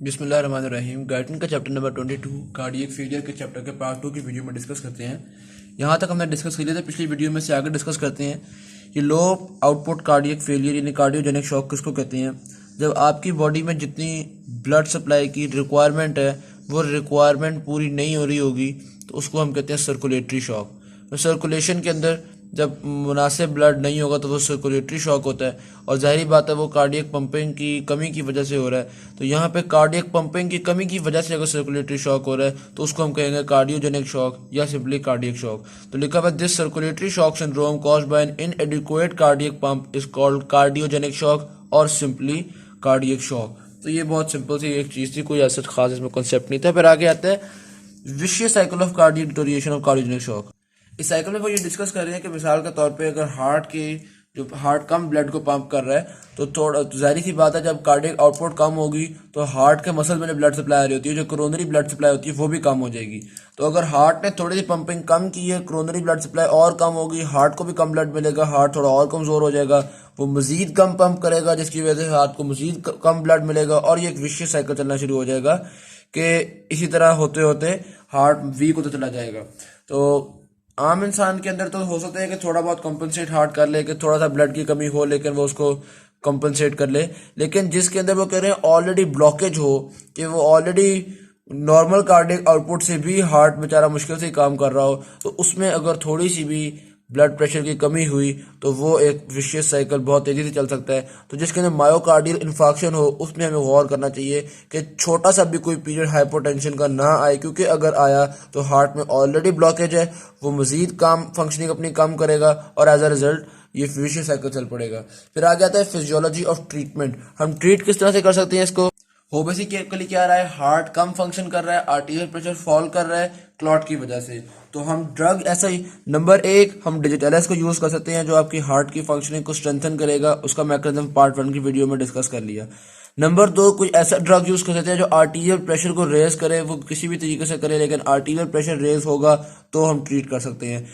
बिस्मिल्लाहिर्रहमानिर्रहीम। गाइडन का chapter number 22 cardiac failure के चैप्टर के पार्ट 2 की वीडियो में डिस्कस करते हैं। यहाँ तक हमने डिस्कस कर लिया था, पिछली वीडियो में से आगे डिस्कस करते हैं। ये लो आउटपुट कार्डियक फेलियर यानी कार्डियोजेनिक शॉक किसको कहते हैं? जब आपकी बॉडी में जितनी ब्लड सप्लाई की रिक्वायरमेंट है वो रिक्वायरमेंट पूरी नहीं हो रही होगी तो उसको हम कहते हैं सर्कुलेटरी शॉक। तो सर्कुलेशन के अंदर जब मुनासिब ब्लड नहीं होगा तो वो सर्कुलेटरी शॉक होता है, और जाहिर बात है वो कार्डियक पंपिंग की कमी की वजह से हो रहा है। तो यहाँ पे कार्डियक पंपिंग की कमी की वजह से अगर सर्कुलेटरी शॉक हो रहा है तो उसको हम कहेंगे कार्डियोजेनिक शॉक या सिंपली कार्डियक शॉक। तो लिखा हुआ this circulatory shock syndrome caused by an inadequate cardiac pump is called cardiogenic shock और सिंपली कार्डियक शॉक। तो ये बहुत सिंपल सी एक चीज़ थी, कोई ऐसा खास इसमें कॉन्सेप्ट नहीं था। फिर आगे आता है vicious cycle of cardiac deterioration of cardiogenic shock. इस साइकिल में वो ये डिस्कस कर रहे हैं कि मिसाल के तौर पे अगर हार्ट कम ब्लड को पंप कर रहा है तो थोड़ा जाहिर सी बात है जब कार्डियक आउटपुट कम होगी तो हार्ट के मसल में जो ब्लड सप्लाई आ रही होती है, जो कोरोनरी ब्लड सप्लाई होती है, वो भी कम हो जाएगी। तो अगर हार्ट ने थोड़ी सी पंपिंग कम की है, कोरोनरी ब्लड सप्लाई और कम होगी, हार्ट को भी कम ब्लड मिलेगा, हार्ट थोड़ा और कमजोर हो जाएगा, वो मजीद कम पंप करेगा जिसकी वजह से हार्ट को मजीद कम ब्लड मिलेगा, और ये एक विशियस साइकिल चलना शुरू हो जाएगा कि इसी तरह होते होते हार्ट वीक होता चला जाएगा। तो आम इंसान के अंदर तो हो सकता है कि थोड़ा बहुत कंपनसेट हार्ट कर ले, कि थोड़ा सा ब्लड की कमी हो लेकिन वो उसको कंपनसेट कर ले। लेकिन जिसके अंदर वो कह रहे हैं ऑलरेडी ब्लॉकेज हो, कि वो ऑलरेडी नॉर्मल कार्डियक आउटपुट से भी हार्ट बेचारा मुश्किल से काम कर रहा हो, तो उसमें अगर थोड़ी सी भी ब्लड प्रेशर की कमी हुई तो वो एक विशियस साइकिल बहुत तेज़ी से चल सकता है। तो जिसके अंदर मायोकार्डियल इन्फाक्शन हो उसमें हमें गौर करना चाहिए कि छोटा सा भी कोई पीरियड हाइपोटेंशन का ना आए, क्योंकि अगर आया तो हार्ट में ऑलरेडी ब्लॉकेज है, वो मजीद काम फंक्शनिंग अपनी कम करेगा और एज अ रिजल्ट ये विशियस साइकिल चल पड़ेगा। फिर आगे आता है फिजियोलॉजी ऑफ ट्रीटमेंट। हम ट्रीट किस तरह से कर सकते हैं इसको? हो बेसिकली क्या रहा है, हार्ट कम फंक्शन कर रहा है, आर्टीरियल प्रेशर फॉल कर रहा है क्लॉट की वजह से, तो हम ड्रग ऐसा ही नंबर 1 हम डिजिटलिस को यूज कर सकते हैं जो आपकी हार्ट की फंक्शनिंग को स्ट्रेंथन करेगा। उसका मैकेनिज्म पार्ट 1 की वीडियो में डिस्कस कर लिया। नंबर 2 कोई ऐसा ड्रग यूज कर सकते हैं जो आर्टीरियल प्रेशर को रेज करे, वो किसी भी तरीके से करे लेकिन आर्टीरियल प्रेशर रेज होगा तो हम ट्रीट कर सकते हैं।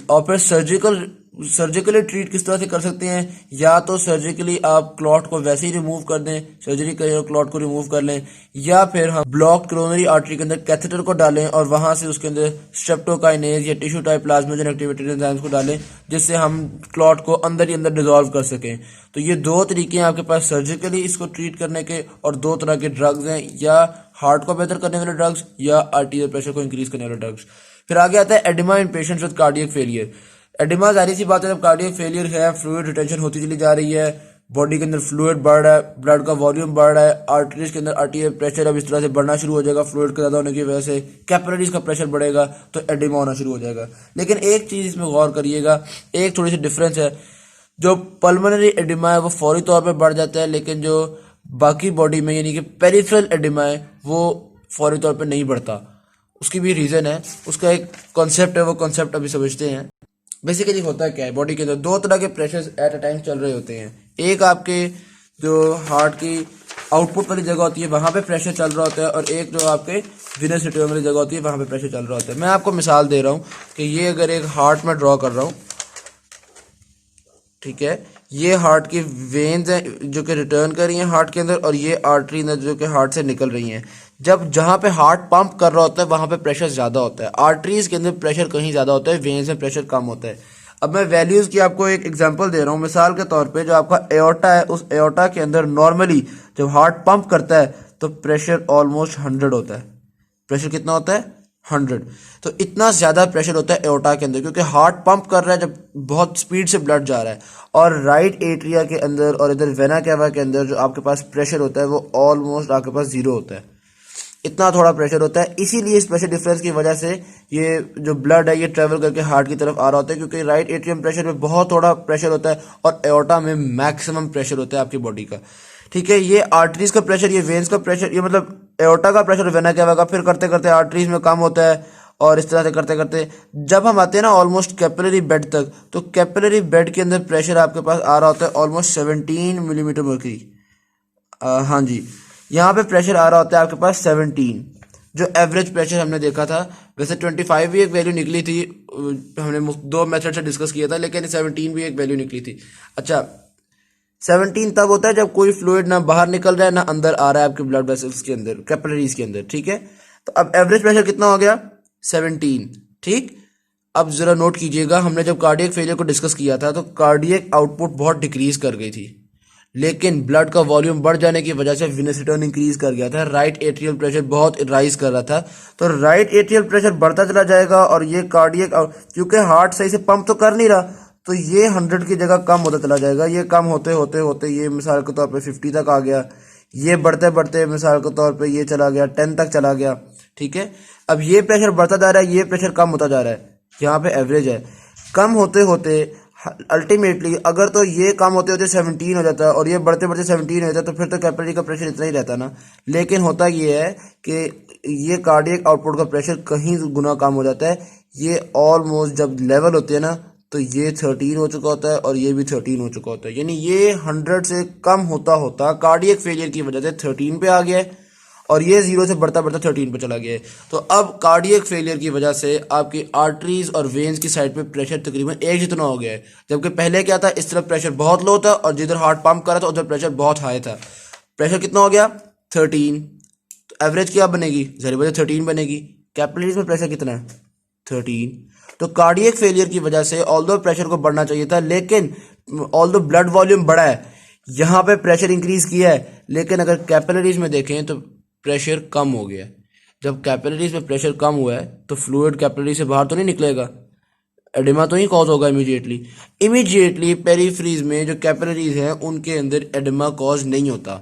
और फिर सर्जिकली ट्रीट किस तरह से कर सकते हैं? या तो सर्जिकली आप क्लॉट को वैसे ही रिमूव कर दें, सर्जरी करें और क्लॉट को रिमूव कर लें, या फिर हम ब्लॉक्ड कोरोनरी आर्टरी के अंदर कैथेटर को डालें और वहां से उसके अंदर स्ट्रेप्टोकाइनेज या tissue type plasminogen activated enzymes को डालें जिससे हम क्लॉट को अंदर ही अंदर डिसॉल्व कर सकें। तो ये 2 तरीके हैं आपके पास सर्जिकली इसको ट्रीट करने के, और 2 तरह के ड्रग्स हैं, या हार्ट को बेहतर करने वाले ड्रग्स या आर्टीरियल प्रेशर को इंक्रीज करने वाले ड्रग्स। फिर आगे आता है oedema in patients with cardiac failure. Oedema जाहिर सी बात है जब कार्डियक फेलियर है, फ्लूइड रिटेंशन होती चली जा रही है, बॉडी के अंदर फ्लूइड बढ़ रहा है, ब्लड का वॉल्यूम बढ़ रहा है, आर्टरीज के अंदर आर्टीरियल प्रेशर अब इस तरह से बढ़ना शुरू हो जाएगा, फ्लूइड का ज्यादा होने की वजह से कैपिलरीज का प्रेशर बढ़ेगा तो एडिमा होना शुरू हो जाएगा। लेकिन एक चीज इसमें गौर करिएगा, एक थोड़ी सी डिफरेंस है, जो पल्मोनरी एडिमा है वो फौरी तौर पर बढ़ जाता है, लेकिन जो बाकी बॉडी में यानी कि पेरिफेरल एडिमा है वो फौरी तौर पर नहीं बढ़ता। उसकी भी रीजन है, उसका एक कॉन्सेप्ट है, वो कॉन्सेप्ट अभी समझते हैं। बेसिकली होता क्या है, बॉडी के अंदर 2 तरह के प्रेशर्स एट अ टाइम चल रहे होते हैं। एक आपके जो हार्ट की आउटपुट वाली जगह होती है वहां पे प्रेशर चल रहा होता है, और एक जो आपके विनस एट्रियम वाली जगह होती है वहां पे प्रेशर चल रहा होता है। मैं आपको मिसाल दे रहा हूं कि ये अगर एक हार्ट में ड्रॉ कर रहा हूं, ठीक है, ये हार्ट की वेन्स हैं जो कि रिटर्न कर रही हैं हार्ट के अंदर, और ये आर्टरीज हैं जो कि हार्ट से निकल रही हैं। जब जहां पे हार्ट पंप कर रहा होता है वहां पे प्रेशर ज्यादा होता है, आर्टरीज के अंदर प्रेशर कहीं ज्यादा होता है, वेन्स में प्रेशर कम होता है। अब मैं वैल्यूज की आपको एक एग्जांपल दे रहा हूं। मिसाल के तौर पे जो आपका एओर्टा है, उस एओर्टा के अंदर नॉर्मली जब हार्ट पंप करता है तो प्रेशर ऑलमोस्ट 100 होता है। प्रेशर कितना होता है? 100। तो इतना ज्यादा प्रेशर होता है एओर्टा के अंदर क्योंकि हार्ट पंप कर रहा है, जब बहुत स्पीड से ब्लड जा रहा है, और राइट एट्रिया के अंदर और इधर वेना कैवा के अंदर जो आपके पास प्रेशर होता है वो ऑलमोस्ट आपके पास 0 होता है। इतना थोड़ा प्रेशर होता है, इसीलिए इस प्रेशर डिफरेंस की वजह से ये जो ब्लड है ये ट्रेवल करके हार्ट की तरफ आ रहा होता है, क्योंकि राइट एट्रियम प्रेशर में बहुत थोड़ा प्रेशर होता है और एओर्टा में मैक्सिमम प्रेशर होता है आपकी बॉडी का। ठीक है, ये आर्टरीज का प्रेशर, ये वेन्स का प्रेशर, ये मतलब एओर्टा का प्रेशर वेना कैवा का, फिर करते करते आर्टरीज में कम होता है, और इस तरह से करते करते जब हम आते हैं ना ऑलमोस्ट कैपिलरी बेड तक, तो कैपिलरी बेड के अंदर प्रेशर आपके पास आ रहा होता है ऑलमोस्ट 17 मिलीमीटर मर्क्यूरी। हाँ जी, यहाँ पे प्रेशर आ रहा होता है आपके पास 17, जो एवरेज प्रेशर हमने देखा था। वैसे 25 भी एक वैल्यू निकली थी, हमने 2 मेथड से डिस्कस किया था, लेकिन 17 भी एक वैल्यू निकली थी। अच्छा, 17 तब होता है जब कोई फ्लूइड ना बाहर निकल रहा है ना अंदर आ रहा है आपके ब्लड वेसल्स के अंदर, कैपिलरीज के अंदर, ठीक है। तो अब एवरेज प्रेशर कितना हो गया? 17, ठीक। अब जरा नोट कीजिएगा, हमने जब कार्डियक फेलियर को डिस्कस किया था तो कार्डियक आउटपुट बहुत डिक्रीज कर गई थी, लेकिन ब्लड का वॉल्यूम बढ़ जाने की वजह से वेनस रिटर्न इंक्रीज कर गया था, राइट एट्रियल प्रेशर बहुत राइज कर रहा था। तो राइट एट्रियल प्रेशर बढ़ता चला जाएगा और ये कार्डियक, क्योंकि हार्ट सही से पंप तो कर नहीं रहा, तो ये 100 की जगह कम होता चला जाएगा। ये कम होते होते होते ये मिसाल के तौर पे 50 तक आ गया, ये बढ़ते बढ़ते मिसाल के तौर पे ये चला गया 10 तक चला गया, ठीक है। अब ये प्रेशर बढ़ता जा रहा है, ये प्रेशर कम होता जा रहा है, यहाँ पे एवरेज है। कम होते होते अल्टीमेटली अगर तो ये कम होते होते 17 हो जाता है और ये बढ़ते बढ़ते 17 हो जाता है, तो फिर तो कैपिलरी का प्रेशर इतना ही रहता ना। लेकिन होता ये है कि ये कार्डियक आउटपुट का प्रेशर कहीं गुना कम हो जाता है। ये ऑलमोस्ट जब लेवल होते हैं ना तो ये 13 हो चुका होता है और ये भी 13 हो चुका होता है, यानी ये 100 से कम होता होता कार्डियक फेलियर की वजह से 13 पे आ गया है और ये 0 से बढ़ता बढ़ता 13 पे चला गया है। तो अब कार्डियक फेलियर की वजह से आपकी आर्टरीज और वेन्स की साइड पे प्रेशर तकरीबन एक जितना हो गया है, जबकि पहले क्या था, इस तरफ प्रेशर बहुत लो था और जिधर हार्ट पंप कर रहा था उधर प्रेशर बहुत हाई था। प्रेशर कितना हो गया? 13। तो एवरेज क्या बनेगी? ज़ाहिर बात है 13 बनेगी। कैपिलरीज में प्रेशर कितना है? 13। तो कार्डियक फेलियर की वजह से ऑल्दो प्रेशर को बढ़ना चाहिए था, लेकिन ऑल्दो ब्लड वॉल्यूम बढ़ा है, यहाँ पे प्रेशर इंक्रीज किया है, लेकिन अगर कैपिलरीज में देखें तो प्रेशर कम हो गया। जब कैपिलरीज में प्रेशर कम हुआ है तो फ्लूइड कैपिलरी से बाहर तो नहीं निकलेगा, एडिमा तो ही कॉज होगा इमीडिएटली पेरिफ्रीज में जो कैपिलरीज हैं उनके अंदर एडिमा कॉज नहीं होता,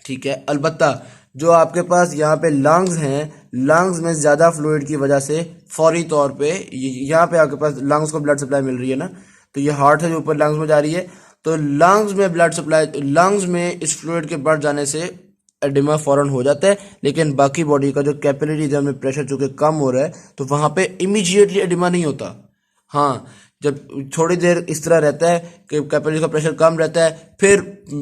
ठीक है। अलबत्ता जो आपके पास यहाँ पे लंग्स हैं, लंग्स में ज़्यादा फ्लूइड की वजह से फौरी तौर पे यहाँ पे आपके पास लंग्स को ब्लड सप्लाई मिल रही है ना, तो ये हार्ट से जो ऊपर लंग्स में जा रही है, तो लंग्स में ब्लड सप्लाई, लंग्स में इस फ्लूइड के बढ़ जाने से एडिमा फौरन हो जाता है। लेकिन बाकी बॉडी का जो कैपिलरीज है में प्रेशर चूंकि कम हो रहा है तो वहाँ पे इमीडिएटली एडिमा नहीं होता। हाँ, जब थोड़ी देर इस तरह रहता है कि कैपिलरी का प्रेशर कम रहता है, फिर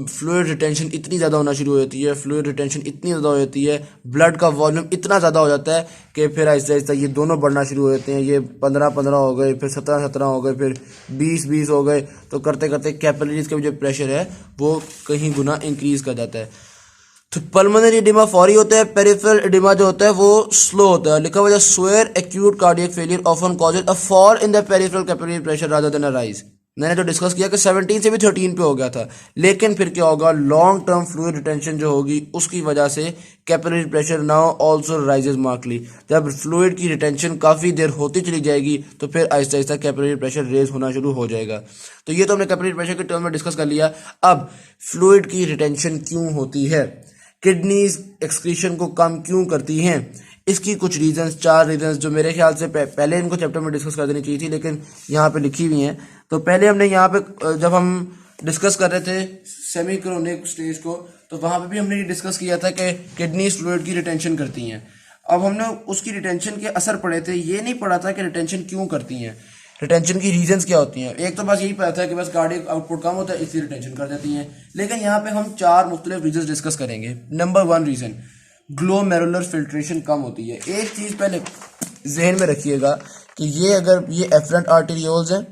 फ्लूइड रिटेंशन इतनी ज़्यादा होना शुरू हो जाती है, फ्लूइड रिटेंशन इतनी ज़्यादा हो जाती है, ब्लड का वॉल्यूम इतना ज़्यादा हो जाता है कि फिर आहिस्ता आहिस्ता ये दोनों बढ़ना शुरू हो जाते हैं। ये 15-15 हो गए, फिर 17-17 हो गए, फिर 20-20 हो गए, तो करते करते कैपिलरीज का जो प्रेशर है वो कहीं गुना इंक्रीज कर जाता है। तो पल्मोनरी एडिमा फौरी होता है, पेरिफेरल एडिमा जो होता है वो स्लो होता है। लिखा हुआ है swear acute cardiac failure often causes a fall in the peripheral capillary pressure rather than a rise. मैंने जो डिस्कस किया कि 17 से भी 13 पे हो गया था, लेकिन फिर क्या होगा, लॉन्ग टर्म फ्लूइड रिटेंशन जो होगी उसकी वजह से capillary pressure now also rises markedly. जब फ्लूइड की रिटेंशन काफ़ी देर होती चली जाएगी तो फिर Aahista Aahista capillary pressure raise होना शुरू हो जाएगा। तो ये तो हमने कैपिलरी प्रेशर के टर्म में डिस्कस कर लिया। अब फ्लूइड की रिटेंशन क्यों होती है, किडनीज एक्सक्रीशन को कम क्यों करती हैं, इसकी कुछ रीजंस, 4 रीजंस जो मेरे ख्याल से पहले इनको चैप्टर में डिस्कस कर देनी चाहिए थी, लेकिन यहाँ पे लिखी हुई हैं। तो पहले हमने यहाँ पे जब हम डिस्कस कर रहे थे सेमी क्रोनिक स्टेज को, तो वहाँ पे भी हमने ये डिस्कस किया था कि किडनीज फ्लूइड की रिटेंशन करती हैं। अब हमने उसकी रिटेंशन के असर पढ़े थे, ये नहीं पढ़ा था कि रिटेंशन क्यों करती हैं, रिटेंशन की रीजंस क्या होती हैं। एक तो बस यही पता था कि बस कार्डियक आउटपुट कम होता है इसलिए रिटेंशन कर देती हैं, लेकिन यहाँ पे हम 4 मुख्तलिफ रीजंस डिस्कस करेंगे। नंबर 1 रीजन, ग्लोमेरुलर फिल्ट्रेशन कम होती है। एक चीज़ पहले जहन में रखिएगा कि ये अगर ये एफरेंट आर्टेरियोल्स हैं,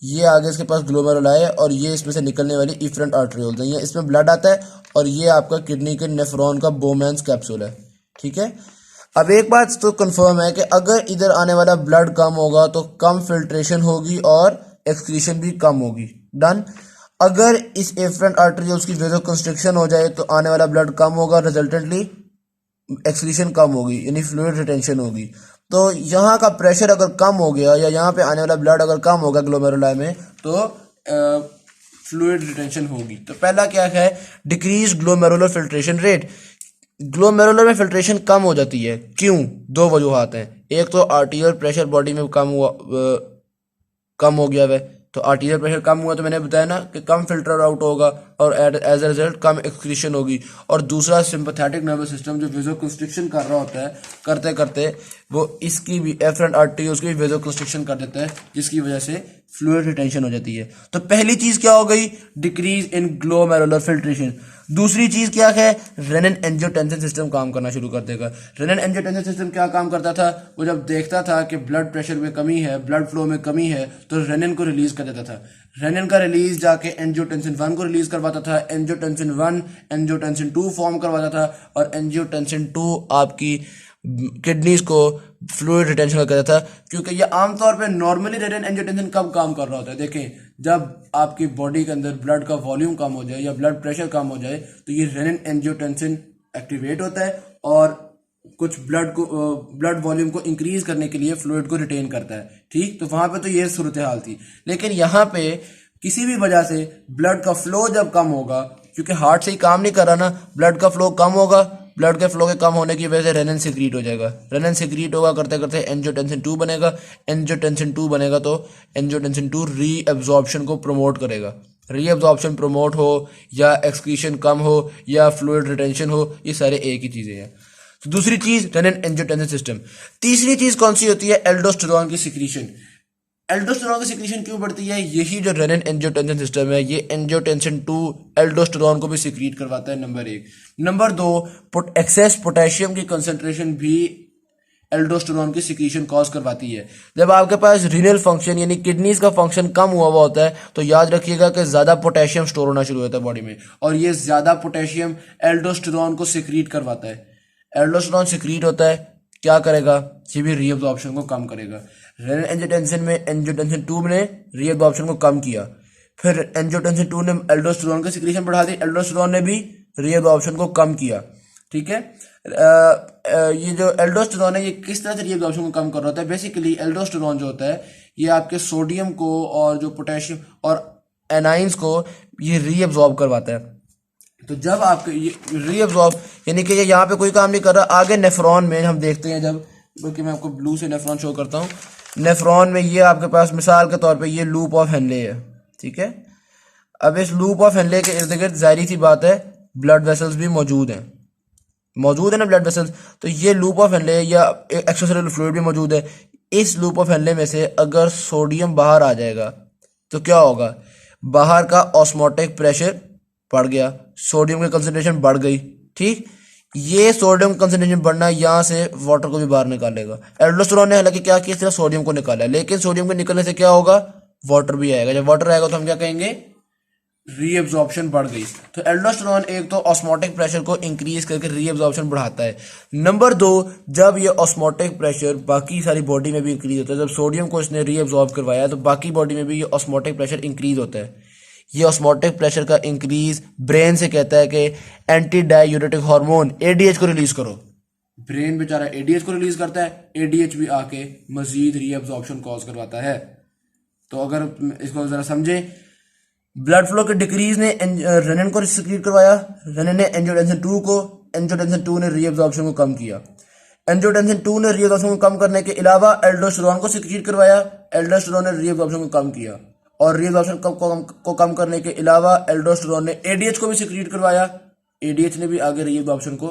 ये आगे इसके पास ग्लोमेरुला है और ये इसमें से निकलने वाली इफरेंट आर्टेरियोल्स हैं, ये इसमें ब्लड आता है और ये आपका किडनी के नेफ्रॉन का बोमेंस कैप्सूल है, ठीक है। अब एक बात तो कंफर्म है कि अगर इधर आने वाला ब्लड कम होगा तो कम फिल्ट्रेशन होगी और एक्सक्रीशन भी कम होगी, डन। अगर इस एफरेंट आर्टेरियोल्स की वेजो कंस्ट्रिक्शन हो जाए तो आने वाला ब्लड कम होगा, रिजल्टेंटली एक्सक्रीशन कम होगी, यानी फ्लूइड रिटेंशन होगी। तो यहाँ का प्रेशर अगर कम हो गया या यहाँ पे आने वाला ब्लड अगर कम होगा ग्लोमेरुलाई में तो फ्लूइड रिटेंशन होगी। तो पहला क्या है, decrease glomerular filtration rate. Glomerular में फिल्ट्रेशन कम हो जाती है, क्यों? 2 वजूहात हैं। एक तो आर्टीरियल प्रेशर बॉडी में कम हो गया है, तो आर्टीरियल प्रेशर कम हुआ तो मैंने बताया ना कि कम फिल्टर आउट होगा और एज अ रिजल्ट कम एक्सक्रीशन होगी। और दूसरा सिंपैथेटिक नर्वस सिस्टम जो वेजो कंस्ट्रिक्शन कर रहा होता है, करते करते वो इसकी भी एफरेंट आर्टरीज की वेजो कंस्ट्रिक्शन कर देता है, जिसकी वजह से फ्लूइड रिटेंशन हो जाती है। तो पहली चीज क्या हो गई, डिक्रीज इन ग्लोमेरुलर फिल्ट्रेशन। दूसरी चीज क्या है, रेनिन एंजियोटेंसिन सिस्टम काम करना शुरू कर देगा। रेनिन एंजियोटेंसिन सिस्टम क्या काम करता था, वो जब देखता था कि ब्लड प्रेशर में कमी है, ब्लड फ्लो में कमी है, तो रेनिन को रिलीज कर देता था। रेनिन का रिलीज जाके एंजियोटेंसिन 1 को रिलीज करवाता था, एंजियोटेंसिन 1 एंजियोटेंसिन 2 फॉर्म करवाता था और एंजियोटेंसिन 2 आपकी किडनीज को फ्लूइड रिटेंशन करता था। क्योंकि ये आमतौर पे नॉर्मली रेनिन एंजियोटेंसिन कब काम कर रहा होता है, देखें जब आपकी बॉडी के अंदर ब्लड का वॉल्यूम कम हो जाए या ब्लड प्रेशर कम हो जाए तो ये रेनिन एंजियोटेंसिन एक्टिवेट होता है और कुछ ब्लड वॉल्यूम को इंक्रीज करने के लिए फ्लूइड को रिटेन करता है। ठीक, तो वहां पे तो ये सूरत हाल थी। लेकिन यहाँ पे किसी भी वजह से ब्लड का फ्लो जब कम होगा, क्योंकि हार्ट से ही काम नहीं कर रहा ना, ब्लड का फ्लो कम होगा, ब्लड के फ्लो के कम होने की वजह से रेनिन सिक्रीट हो जाएगा। रेनिन सिक्रीट होगा करते करते एंजियोटेंसिन 2 बनेगा, एंजियोटेंसिन 2 बनेगा तो एंजियोटेंसिन 2 रीअब्जॉर्प्शन को प्रमोट करेगा। रीअब्जॉर्प्शन प्रमोट हो या एक्सक्रीशन कम हो या फ्लूइड रिटेंशन हो, ये सारे एक ही चीजें हैं। तो दूसरी चीज रेनिन एंजियोटेंसिन सिस्टम। तीसरी चीज कौन सी होती है, एल्डोस्टेरोन की सिक्रीशन। एल्डोस्टेरोन की सिक्रीशन क्यों बढ़ती है, यही जो रेनिन एंजियोटेंसिन सिस्टम है ये एंजियोटेंसिन 2 एल्डोस्टेरोन को भी सिक्रीट करवाता है, नंबर 1। नंबर 2, एक्सेस पोटेशियम की कंसंट्रेशन भी एल्डोस्टेरोन की सिक्रीशन कॉज करवाती है। जब आपके पास रीनल फंक्शन यानी किडनीज का फंक्शन कम हुआ होता है तो याद रखिएगा कि ज्यादा पोटेशियम स्टोर होना शुरू होता है बॉडी में, और ये ज्यादा पोटेशियम एल्डोस्टेरोन को सिक्रीट करवाता है। एल्डोस्टेरोन सिक्रीट होता है, क्या करेगा, ये भी रीअब्जॉर्प्शन को कम करेगा। रेनिन एंजियोटेंसिन में एंजियोटेंसिन 2 ने रीअब्जॉर्प्शन को कम किया, फिर एंजियोटेंसिन 2 ने एल्डोस्टेरोन की सिक्रीशन बढ़ा दी, एल्डोस्टेरोन ने भी रीअब्जॉर्प्शन को कम किया। ठीक है, ये जो एल्डोस्टेरोन है ये किस तरह से रीअब्जॉर्प्शन को कम कर रहा होता है, बेसिकली एल्डोस्टेरोन जो होता है ये आपके सोडियम को और जो पोटेशियम और एनाइंस को ये रीअब्जॉर्ब करवाता है। तो जब आपके रीअब्जॉर्ब यानी कि ये यहाँ पे कोई काम नहीं कर रहा, आगे नेफ्रॉन में हम देखते हैं, जब बल्कि मैं आपको ब्लू से नेफ्रॉन शो करता हूँ। नेफ्रॉन में ये आपके पास मिसाल के तौर पे ये लूप ऑफ हेनले है, ठीक है। अब इस लूप ऑफ हेनले के इर्द गिर्द जाहिर सी बात है ब्लड वेसल्स भी मौजूद है ना ब्लड वेसल्स। तो ये लूप ऑफ हेनले या एक्स्ट्रासेलुलर फ्लूइड भी मौजूद है। इस लूप ऑफ हेनले में से अगर सोडियम बाहर आ जाएगा तो क्या होगा, बाहर का ऑस्मोटिक प्रेशर बढ़ गया, सोडियम की कंसंट्रेशन बढ़ गई। ठीक, ये सोडियम कंसंट्रेशन बढ़ना यहाँ से वाटर को भी बाहर निकालेगा। एल्डोस्टेरोन ने हालांकि क्या किया, सिर्फ सोडियम को निकाला है, लेकिन सोडियम के निकलने से क्या होगा, वाटर भी आएगा। जब वाटर आएगा तो हम क्या कहेंगे, रीअब्जॉर्प्शन बढ़ गई। तो एल्डोस्टेरोन एक तो ऑस्मोटिक प्रेशर को इंक्रीज करके रीअब्जॉर्प्शन बढ़ाता है। नंबर 2, जब ये ऑस्मोटिक प्रेशर बाकी सारी बॉडी में भी इंक्रीज होता है, जब सोडियम को इसने रीअब्जॉर्ब करवाया तो बाकी बॉडी में भी ये ऑस्मोटिक प्रेशर इंक्रीज होता है। ये ऑस्मोटिक प्रेशर का इंक्रीज ब्रेन से कहता है कि एंटी डायूरेटिक हार्मोन एडीएच को रिलीज करो। ब्रेन बेचारा एडीएच को रिलीज करता है, एडीएच भी आके मजीद रीअब्जॉर्प्शन कॉज करवाता है। तो अगर इसको जरा समझे, ब्लड फ्लो के डिक्रीज ने रेनिन को सिक्रीट करवाया, रेनिन ने एंजियोटेंसिन 2 को, एंजियोटेंसिन 2 ने रीअब्जॉर्प्शन को कम किया। एंजियोटेंसिन 2 ने रीअब्जॉर्प्शन को कम करने के अलावा एल्डोस्टेरोन को सिक्रीट करवाया, एल्डोस्टेरोन ने रीअब्जॉर्प्शन को कम किया, और रीअब्जॉर्प्शन को कम करने के अलावा एल्डोस्टेरोन ने एडीएच को भी सिक्रीट करवाया, एडीएच ने भी आगे रीअब्जॉर्प्शन को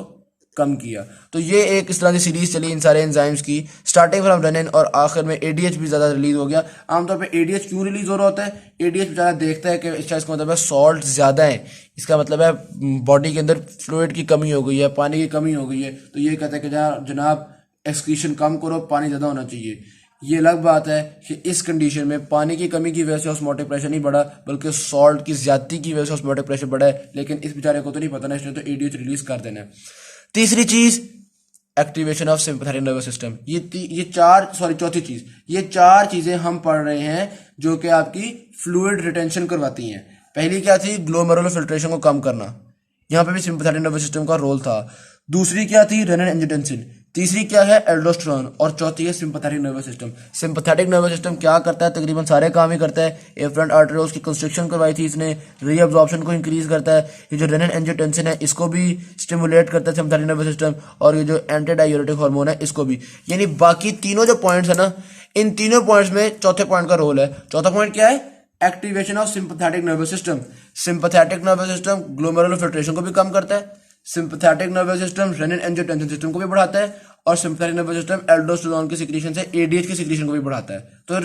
कम किया। तो ये एक इस तरह की सीरीज चली इन सारे एंजाइम्स की, स्टार्टिंग फ्रॉम रेनिन और आखिर में एडीएच भी ज्यादा रिलीज हो गया। आमतौर पे एडीएच क्यों रिलीज हो रहा होता है, एडीएच बेचारा देखता है कि इसका मतलब है सॉल्ट ज्यादा है, इसका मतलब है बॉडी के अंदर फ्लूइड की कमी हो गई है, पानी की कमी हो गई है, तो ये कहता है कि जनाब एक्सक्रीशन कम करो, पानी ज्यादा होना चाहिए। ये अलग बात है कि इस कंडीशन में पानी की कमी की वजह से ऑस्मोटिक प्रेशर नहीं बढ़ा, बल्कि सॉल्ट की ज्यादती की वजह से ऑस्मोटिक प्रेशर बढ़ा है, लेकिन इस बेचारे को तो नहीं पता ना, इसने तो एडीएच रिलीज कर देना है। तीसरी चीज activation of sympathetic nervous system. चौथी चीज, ये 4 चीजें हम पढ़ रहे हैं जो कि आपकी फ्लूइड रिटेंशन करवाती हैं। पहली क्या थी, ग्लोमेरुलर फिल्ट्रेशन को कम करना, यहाँ पे भी सिंपैथेटिक नर्वस सिस्टम का रोल था। दूसरी क्या थी, रेनिन एंजियोटेंसिन। तीसरी क्या है, एल्डोस्टेरोन। और चौथी है sympathetic nervous system. Sympathetic nervous system क्या करता है, तकरीबन सारे काम ही करता है। एफरेंट आर्टेरियोल्स की कंस्ट्रक्शन करवाई थी इसने, रीअब्जॉर्प्शन को इंक्रीज करता है। ये जो रेनिन एंजियोटेंसिन है इसको भी स्टिमुलेट करता है सिंपैथेटिक नर्वस सिस्टम, और ये जो एंटी डायूरेटिक हार्मोन है इसको भी। यानी बाकी तीनों जो पॉइंट्स है ना, इन तीनों पॉइंट्स में चौथे पॉइंट का रोल है। चौथा पॉइंट क्या है, activation of sympathetic nervous system. Sympathetic nervous system glomerular filtration को भी कम करता है, sympathetic nervous system renin angiotensin system को भी बढ़ाता है, और सिंपैथेटिक नर्वस सिस्टम एल्डोस्टेरोन की सिक्रीशन से एडीएच की सिक्रीशन को भी बढ़ाता है। तो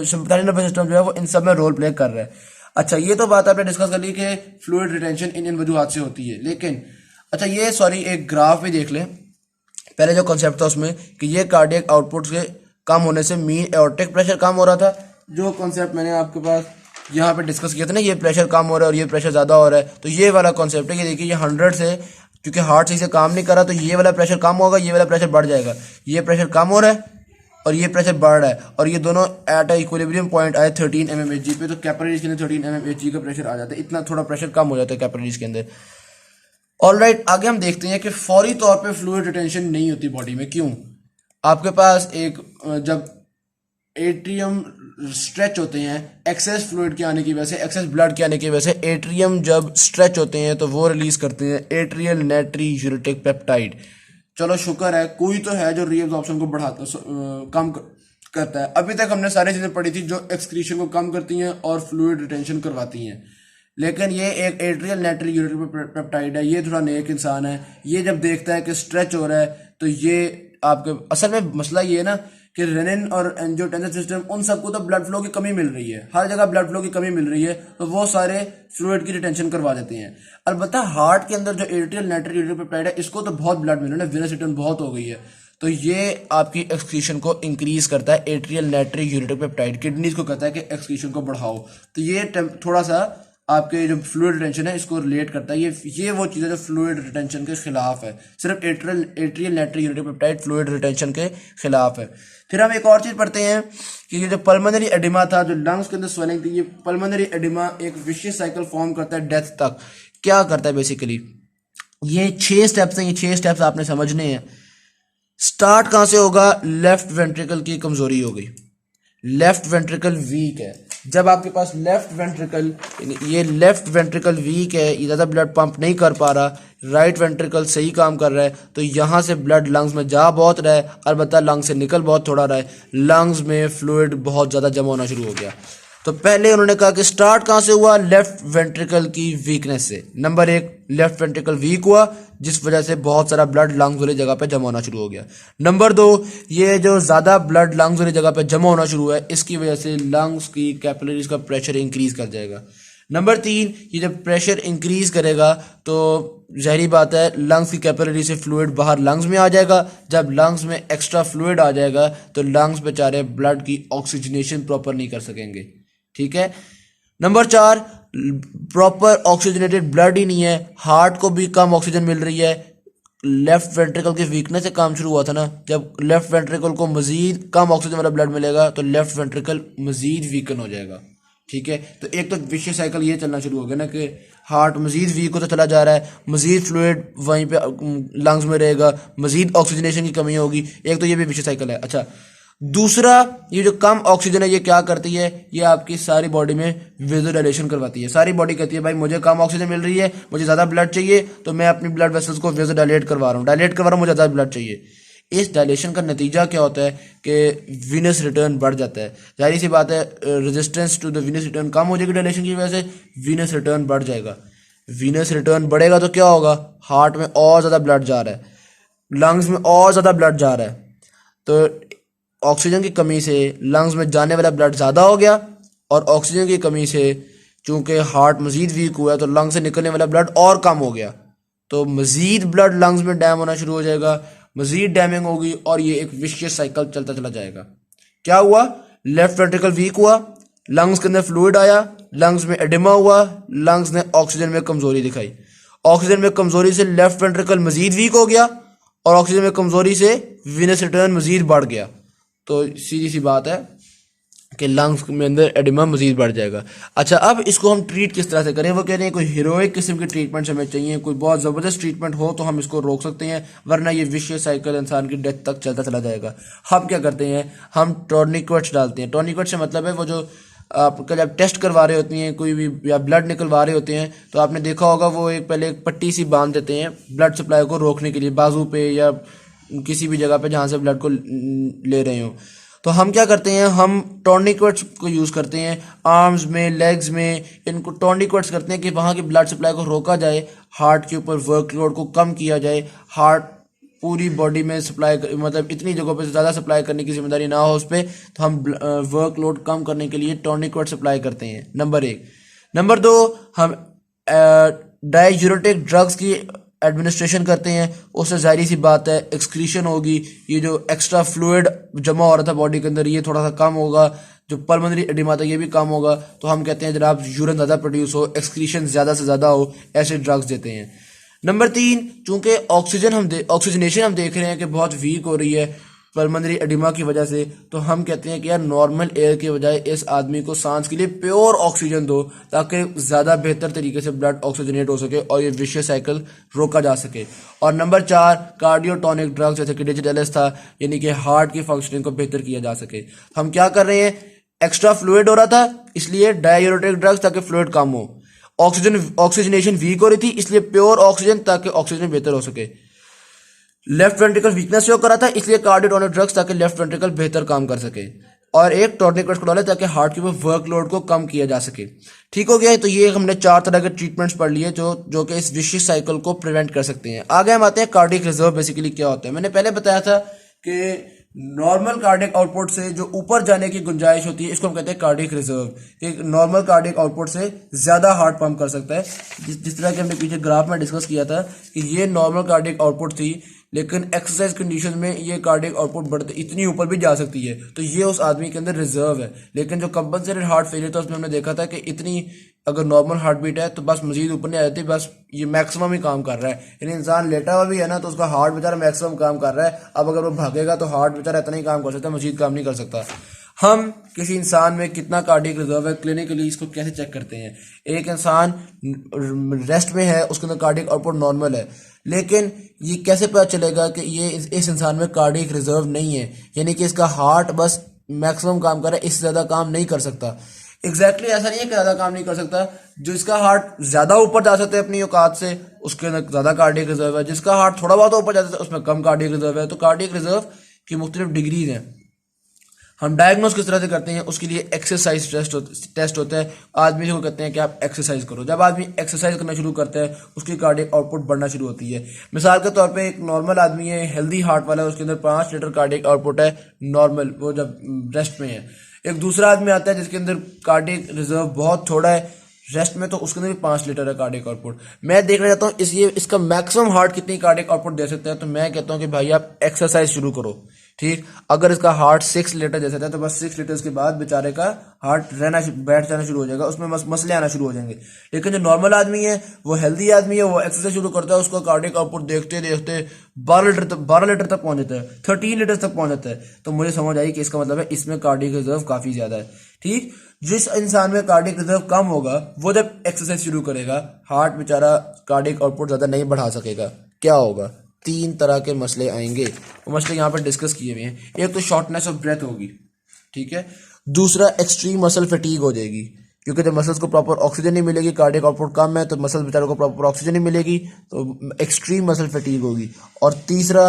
सिंपैथेटिक नर्वस सिस्टम जो है वो इन सब में रोल प्ले कर रहा है। अच्छा, ये तो बात आपने डिस्कस कर ली कि फ्लूइड रिटेंशन इन वजूहात से होती है, लेकिन अच्छा ये एक ग्राफ भी देख लें। पहले जो कॉन्सेप्ट था उसमें कि ये कार्डियक आउटपुट के कम होने से मीन एओर्टिक प्रेशर कम हो रहा था, जो कॉन्सेप्ट मैंने आपके पास यहाँ पे डिस्कस किया था ना, ये प्रेशर कम हो रहा है और ये प्रेशर ज़्यादा हो रहा है, तो ये वाला कॉन्सेप्ट है। ये देखिए ये 100 से, क्योंकि हार्ट सही से काम नहीं कर रहा, तो ये वाला प्रेशर कम होगा, ये वाला प्रेशर बढ़ जाएगा। ये प्रेशर कम हो रहा है और ये प्रेशर बढ़ रहा है, और ये दोनों एट अ इक्विलिब्रियम पॉइंट आए 13 mmHg पे, तो कैपिलरीज के अंदर 13 mmHg का प्रेशर आ जाता है। इतना थोड़ा प्रेशर कम हो जाता है कैपिलरीज के अंदर। ऑलराइट, आगे हम देखते हैं कि फौरी तौर पे फ्लूइड रिटेंशन नहीं होती बॉडी में। क्यों? आपके पास एक जब एट्रियम स्ट्रेच होते हैं एक्सेस फ्लूइड के आने की वजह से, एक्सेस ब्लड के आने की वजह से, एट्रियम जब स्ट्रेच होते हैं तो वो रिलीज करते हैं एट्रियल नाइट्री यूरेटिक पेप्टाइड। चलो शुक्र है कोई तो है जो रीअब्जॉर्प्शन को बढ़ाता कम करता है। अभी तक हमने सारी चीजें पढ़ी थी जो एक्सक्रीशन को कम करती हैं और फ्लूइड रिटेंशन करवाती हैं, लेकिन ये एक एट्रियल नाइट्री यूरेटिक पेप्टाइड है। ये थोड़ा नेक इंसान है। ये जब देखता है कि स्ट्रेच हो रहा है तो ये आपके असल में मसला ये है ना कि रेनिन और एंजियोटेंसिन सिस्टम, उन सबको तो ब्लड फ्लो की कमी मिल रही है, हर जगह ब्लड फ्लो की कमी मिल रही है, तो वो सारे फ्लूइड की रिटेंशन करवा देते हैं। अलबत्ता हार्ट के अंदर जो एट्रियल नाइट्री यूरेटिक पेप्टाइड है, इसको तो बहुत ब्लड मिल रहा है, वेनस रिटर्न बहुत हो गई है, तो ये आपकी एक्सक्रीशन को इंक्रीज करता है। एट्रियल नाइट्री यूरेटिक पेप्टाइड किडनीज को कहता है कि एक्सक्रीशन को बढ़ाओ, तो ये थोड़ा सा आपके जो फ्लूइड रिटेंशन है इसको रिलेट करता है। ये वो चीज़ है जो फ्लूइड रिटेंशन के खिलाफ है। सिर्फ एट्रियल नाइट्री यूरेटिक पेप्टाइड फ्लूइड रिटेंशन के खिलाफ है। फिर हम एक और चीज़ पढ़ते हैं कि ये जो पल्मोनरी एडिमा था, जो लंग्स के अंदर स्वेलिंग थी, ये पल्मोनरी एडिमा एक विशियस साइकिल फॉर्म करता है डेथ तक। क्या करता है बेसिकली? ये 6 स्टेप्स हैं, ये 6 स्टेप्स आपने समझने हैं। स्टार्ट कहाँ से होगा? लेफ्ट वेंट्रिकल की कमजोरी हो गई, लेफ्ट वेंट्रिकल वीक है। जब आपके पास लेफ्ट वेंट्रिकल, ये लेफ्ट वेंट्रिकल वीक है, ये ज़्यादा ब्लड पंप नहीं कर पा रहा, राइट वेंट्रिकल सही काम कर रहा है, तो यहाँ से ब्लड लंग्स में जा बहुत रहा है, अलबत्ता लंग्स से निकल बहुत थोड़ा रहा है, लंग्स में फ्लूइड बहुत ज़्यादा जमा होना शुरू हो गया। तो पहले उन्होंने कहा कि स्टार्ट कहाँ से हुआ? लेफ्ट वेंट्रिकल की वीकनेस से। नंबर 1, लेफ्ट वेंट्रिकल वीक हुआ जिस वजह से बहुत सारा ब्लड लंग्स वाली जगह पे जमा होना शुरू हो गया। नंबर 2, ये जो ज़्यादा ब्लड लंग्स वाली जगह पे जमा होना शुरू हुआ है, इसकी वजह से लंग्स की कैपिलरीज का प्रेशर इंक्रीज कर जाएगा। नंबर 3, ये जब प्रेशर इंक्रीज करेगा तो जहरी बात है लंग्स की कैपिलरी से फ्लूइड बाहर लंग्स में आ जाएगा। जब लंग्स में एक्स्ट्रा फ्लूइड आ जाएगा तो लंग्स बेचारे ब्लड की ऑक्सीजनेशन प्रॉपर नहीं कर सकेंगे। ठीक है। नंबर 4, प्रॉपर ऑक्सीजनेटेड ब्लड ही नहीं है, हार्ट को भी कम ऑक्सीजन मिल रही है। लेफ्ट वेंट्रिकल की वीकनेस से काम शुरू हुआ था ना, जब लेफ्ट वेंट्रिकल को मजीद कम ऑक्सीजन वाला ब्लड मिलेगा तो लेफ्ट वेंट्रिकल मजीद वीकन हो जाएगा। ठीक है, तो एक तो विशेष साइकिल ये चलना शुरू हो गया ना कि हार्ट मजीद वीक होता चला जा रहा है, मजीद फ्लूइड वहीं पे लंग्स में रहेगा, मजीद ऑक्सीजनेशन की कमी होगी। एक तो ये भी विशेष साइकिल है। अच्छा, दूसरा, ये जो कम ऑक्सीजन है ये क्या करती है? ये आपकी सारी बॉडी में वेज़ोडाइलेशन करवाती है। सारी बॉडी कहती है भाई मुझे कम ऑक्सीजन मिल रही है, मुझे ज़्यादा ब्लड चाहिए, तो मैं अपनी ब्लड वेसल्स को वेज़ोडाइलेट करवा रहा हूँ, डायलेट करवा रहा हूँ, मुझे ज़्यादा ब्लड चाहिए। इस डायलेशन का नतीजा क्या होता है कि वीनस रिटर्न बढ़ जाता है। जाहिर सी बात है resistance to the venous return कम हो जाएगी डायलेशन की वजह से, वीनस रिटर्न बढ़ जाएगा। वीनस रिटर्न बढ़ेगा तो क्या होगा? हार्ट में और ज़्यादा ब्लड जा रहा है, लंग्स में और ज़्यादा ब्लड जा रहा है, तो ऑक्सीजन की कमी से लंग्स में जाने वाला ब्लड ज़्यादा हो गया, और ऑक्सीजन की कमी से चूंकि हार्ट मज़ीद वीक हुआ है तो लंग्स से निकलने वाला ब्लड और कम हो गया, तो मज़ीद ब्लड लंग्स में डैम होना शुरू हो जाएगा, मज़ीद डैमिंग होगी और ये एक विशियस साइकिल चलता चला जाएगा। क्या हुआ? लेफ्ट वेंट्रिकल वीक हुआ, लंग्स के अंदर फ्लूइड आया, लंग्स में एडिमा हुआ, लंग्स ने ऑक्सीजन में कमज़ोरी दिखाई, ऑक्सीजन में कमज़ोरी से लेफ्ट वेंट्रिकल मज़ीद वीक हो गया, और ऑक्सीजन में कमज़ोरी से वीनस रिटर्न मज़ीद बढ़ गया। तो सीधी सी बात है कि लंग्स में अंदर एडिमा मजीद बढ़ जाएगा। अच्छा, अब इसको हम ट्रीट किस तरह से करें? वो कह रहे हैं कोई हीरोइक किस्म की ट्रीटमेंट हमें चाहिए, कोई बहुत ज़बरदस्त ट्रीटमेंट हो तो हम इसको रोक सकते हैं, वरना ये विशियस साइकिल इंसान की डेथ तक चलता चला जाएगा। हम क्या करते हैं? हम टॉर्निक्वेट्स डालते हैं। टॉर्निक्वेट से मतलब है वो जो आपका जब टेस्ट करवा रहे होती हैं कोई भी, या ब्लड निकलवा रहे होते हैं, तो आपने देखा होगा वो पहले एक पट्टी सी बांध देते हैं ब्लड सप्लाई को रोकने के लिए, बाजू पे या किसी भी जगह पे जहाँ से ब्लड को ले रहे हो। तो हम क्या करते हैं? हम टॉर्निक्वेट्स को यूज़ करते हैं आर्म्स में, लेग्स में, इनको टॉर्निक्वेट्स करते हैं कि वहाँ की ब्लड सप्लाई को रोका जाए, हार्ट के ऊपर वर्कलोड को कम किया जाए, हार्ट पूरी बॉडी में सप्लाई मतलब इतनी जगहों पे ज़्यादा सप्लाई करने की जिम्मेदारी ना हो उस पर, तो हम वर्कलोड कम करने के लिए टॉर्निक्वेट सप्लाई करते हैं। नंबर 1। नंबर 2, हम डाययूरेटिक ड्रग्स की एडमिनिस्ट्रेशन करते हैं उससे जाहिर सी बात है एक्सक्रीशन होगी, ये जो एक्स्ट्रा फ्लूइड जमा हो रहा था बॉडी के अंदर ये थोड़ा सा कम होगा, जो पल्मोनरी एडिमा था ये भी कम होगा। तो हम कहते हैं जनाब यूरिन ज़्यादा प्रोड्यूस हो, एक्सक्रीशन ज़्यादा से ज़्यादा हो, ऐसे ड्रग्स देते हैं। नंबर 3, चूंकि ऑक्सीजनेशन हम देख रहे हैं कि बहुत वीक हो रही है पल्मोनरी एडिमा की वजह से, तो हम कहते हैं कि यार नॉर्मल एयर के बजाय इस आदमी को सांस के लिए प्योर ऑक्सीजन दो ताकि ज़्यादा बेहतर तरीके से ब्लड ऑक्सीजनेट हो सके और ये विशियस साइकिल रोका जा सके। और नंबर 4, कार्डियोटोनिक ड्रग्स जैसे कि डिजिटल था, यानी कि हार्ट की फंक्शनिंग को बेहतर किया जा सके। हम क्या कर रहे हैं, एक्स्ट्रा फ्लूइड हो रहा था इसलिए डायूरेटिक ड्रग्स ताकि फ्लूइड कम हो, ऑक्सीजनेशन वीक हो रही थी इसलिए प्योर ऑक्सीजन ताकि ऑक्सीजन बेहतर हो सके, लेफ्ट वेंट्रिकल वीकनेस शो करा था इसलिए कार्डियोटोनिक ड्रग्स ताकि लेफ्ट वेंट्रिकल बेहतर काम कर सके, और एक टॉर्निकेट को डाले ताकि हार्ट के ऊपर वर्कलोड को कम किया जा सके। ठीक हो गया है। तो ये हमने 4 तरह के ट्रीटमेंट्स पढ़ लिए जो कि इस विशियस साइकिल को प्रिवेंट कर सकते हैं। आगे हम आते हैं कार्डियक रिजर्व बेसिकली क्या होता है। मैंने पहले बताया था कि नॉर्मल कार्डियक आउटपुट से जो ऊपर जाने की गुंजाइश होती है इसको हम कहते हैं कार्डियक रिजर्व। एक नॉर्मल कार्डियक आउटपुट से ज्यादा हार्ट पंप कर सकता है। जिस तरह के हमने पीछे ग्राफ में डिस्कस किया था कि ये नॉर्मल कार्डियक आउटपुट थी, लेकिन एक्सरसाइज कंडीशन में ये कार्डियक आउटपुट बढ़ते इतनी ऊपर भी जा सकती है, तो ये उस आदमी के अंदर रिजर्व है। लेकिन जो कंपनसेटेड हार्ट फेलियर था उसमें हमने देखा था कि इतनी अगर नॉर्मल हार्ट बीट है तो बस मजीद ऊपर नहीं आ जाती, बस ये मैक्सिमम ही काम कर रहा है। यानी इंसान लेटा हुआ भी है ना तो उसका हार्ट बेचारा मैक्सिमम काम कर रहा है। अब अगर वो भागेगा तो हार्ट बेचारा इतना ही काम कर सकता है, मजीद काम नहीं कर सकता। हम किसी इंसान में कितना कार्डियक रिजर्व है क्लिनिकली इसको कैसे चेक करते हैं। एक इंसान रेस्ट में है, उसके अंदर कार्डियक आउटपुट नॉर्मल है, लेकिन ये कैसे पता चलेगा कि ये इस इंसान में कार्डियक रिजर्व नहीं है, यानी कि इसका हार्ट बस मैक्सिमम काम कर रहा है, इससे ज़्यादा काम नहीं कर सकता। एग्जैक्टली ऐसा नहीं है कि ज़्यादा काम नहीं कर सकता। जो इसका हार्ट ज़्यादा ऊपर जा सकता है अपनी औकात से उसके अंदर ज़्यादा कार्डियक रिजर्व है, जिसका हार्ट थोड़ा बहुत ऊपर जाता है उसमें कम कार्डियक रिजर्व है। तो कार्डियक रिजर्व की मुख्तलिफ डिग्रीज हैं। हम डायग्नोस किस तरह से करते हैं, उसके लिए एक्सरसाइज टेस्ट होता है। आदमी को कहते हैं कि आप एक्सरसाइज करो। जब आदमी एक्सरसाइज करना शुरू करता है उसकी कार्डियक आउटपुट बढ़ना शुरू होती है। मिसाल के तौर पे एक नॉर्मल आदमी है, हेल्दी हार्ट वाला है, उसके अंदर 5 लीटर कार्डियक आउटपुट है नॉर्मल, वो जब रेस्ट में है। एक दूसरा आदमी आता है जिसके अंदर कार्डियक रिजर्व बहुत थोड़ा है रेस्ट में, तो उसके अंदर भी 5 लीटर है कार्डियक आउटपुट। मैं देखना चाहता हूँ इसका मैक्सिमम हार्ट कितनी कार्डियक आउटपुट दे सकता है, तो मैं कहता हूँ कि भाई आप एक्सरसाइज शुरू करो। ठीक, अगर इसका हार्ट 6 लीटर जैसा था तो बस 6 लीटर्स के बाद बेचारे का हार्ट बैठ जाना शुरू हो जाएगा, उसमें मसले आना शुरू हो जाएंगे। लेकिन जो नॉर्मल आदमी है, वो हेल्दी आदमी है, वो एक्सरसाइज शुरू करता है, उसका कार्डियक आउटपुट देखते देखते 12 लीटर तक पहुंच जाता है, 13 लीटर तक पहुंच जाता है। तो मुझे समझ आई कि इसका मतलब है इसमें कार्डियक रिजर्व काफी ज्यादा है। ठीक, जिस इंसान में कार्डियक रिजर्व कम होगा वो जब एक्सरसाइज शुरू करेगा हार्ट बेचारा कार्डियक आउटपुट ज्यादा नहीं बढ़ा सकेगा। क्या होगा, 3 तरह के मसले आएंगे, वो मसले यहाँ पर डिस्कस किए हुए हैं। एक तो शॉर्टनेस ऑफ ब्रेथ होगी, ठीक है। दूसरा एक्सट्रीम मसल फटीग हो जाएगी, क्योंकि जब मसल्स को प्रॉपर ऑक्सीजन नहीं मिलेगी, कार्डियक आउटपुट कम है तो मसल बेचारों को प्रॉपर ऑक्सीजन नहीं मिलेगी, तो एक्सट्रीम मसल फटीग होगी। और तीसरा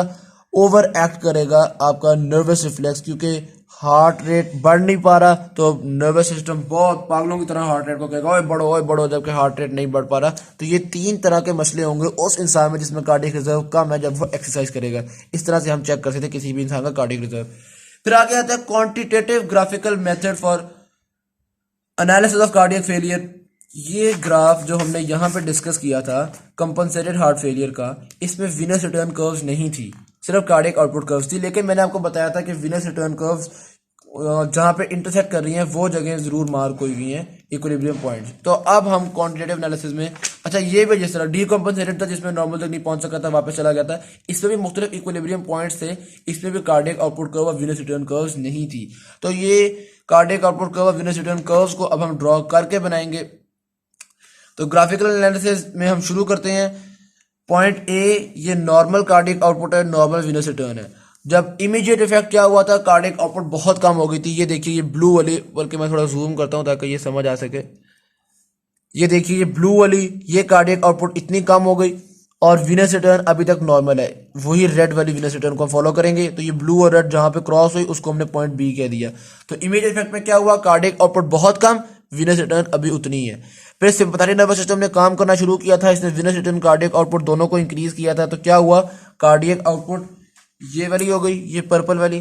ओवर एक्ट करेगा आपका नर्वस रिफ्लेक्स, क्योंकि हार्ट रेट बढ़ नहीं पा रहा तो नर्वस सिस्टम बहुत पागलों की तरह हार्ट रेट को कहेगा ओए बढ़ो, जबकि हार्ट रेट नहीं बढ़ पा रहा। तो ये 3 तरह के मसले होंगे उस इंसान में जिसमें कार्डियक रिजर्व कम है जब वो एक्सरसाइज करेगा। इस तरह से हम चेक कर सकते हैं किसी भी इंसान का कार्डियक रिजर्व। फिर आगे आता है quantitative graphical method for analysis of cardiac failure. ये ग्राफ जो हमने यहाँ पे डिस्कस किया था कंपनसेटेड हार्ट फेलियर का, इसमें विनस रिटर्न कर्व्स नहीं थी, सिर्फ कार्डियक आउटपुट कर्व्स थी। लेकिन मैंने आपको बताया था कि विनस रिटर्न कर्व्स जहाँ पे इंटरसेक्ट कर रही हैं वो जगह जरूर मार्क हुई हुई हैं इक्विलिब्रियम पॉइंट्स। तो अब हम क्वांटिटेटिव एनालिसिस में, अच्छा ये भी जिस तरह डीकम्पनसेटेड था जिसमें नॉर्मल तक नहीं पहुंच सका था, वापस चला गया था, इसमें भी मुख्तलिफ इक्विलिब्रियम पॉइंट्स थे, इसमें भी कार्डियक आउटपुट कर्व और विनस रिटर्न कर्व्स नहीं थी। तो ये कार्डियक आउटपुट कर्व और विनस रिटर्न कर्व्स को अब हम ड्रॉ करके बनाएंगे। तो ग्राफिकल एनालिसिस में हम शुरू करते हैं। पॉइंट ए, ये नॉर्मल कार्डियक आउटपुट है, नॉर्मल विनस रिटर्न है। जब इमीडिएट इफेक्ट क्या हुआ था, कार्डियक आउटपुट बहुत कम हो गई थी। ये देखिए ये ब्लू वाली, बल्कि मैं थोड़ा जूम करता हूं ताकि ये समझ आ सके। ये देखिए ये ब्लू वाली, ये कार्डियक आउटपुट इतनी कम हो गई और विनस रिटर्न अभी तक नॉर्मल है। वही रेड वाली विनस रिटर्न को हम फॉलो करेंगे। तो ये ब्लू और रेड जहां पे क्रॉस हुई उसको हमने पॉइंट बी कह दिया। तो इमीडिएट इफेक्ट में क्या हुआ, कार्डियक आउटपुट बहुत कम, विनस रिटर्न अभी उतनी है। फिर सिंपैथेटिक नर्वस सिस्टम ने काम करना शुरू किया था, इसने विनस रिटर्न कार्डियक आउटपुट दोनों को इंक्रीज किया था। तो क्या हुआ, कार्डियक आउटपुट ये वाली हो गई, ये पर्पल वाली,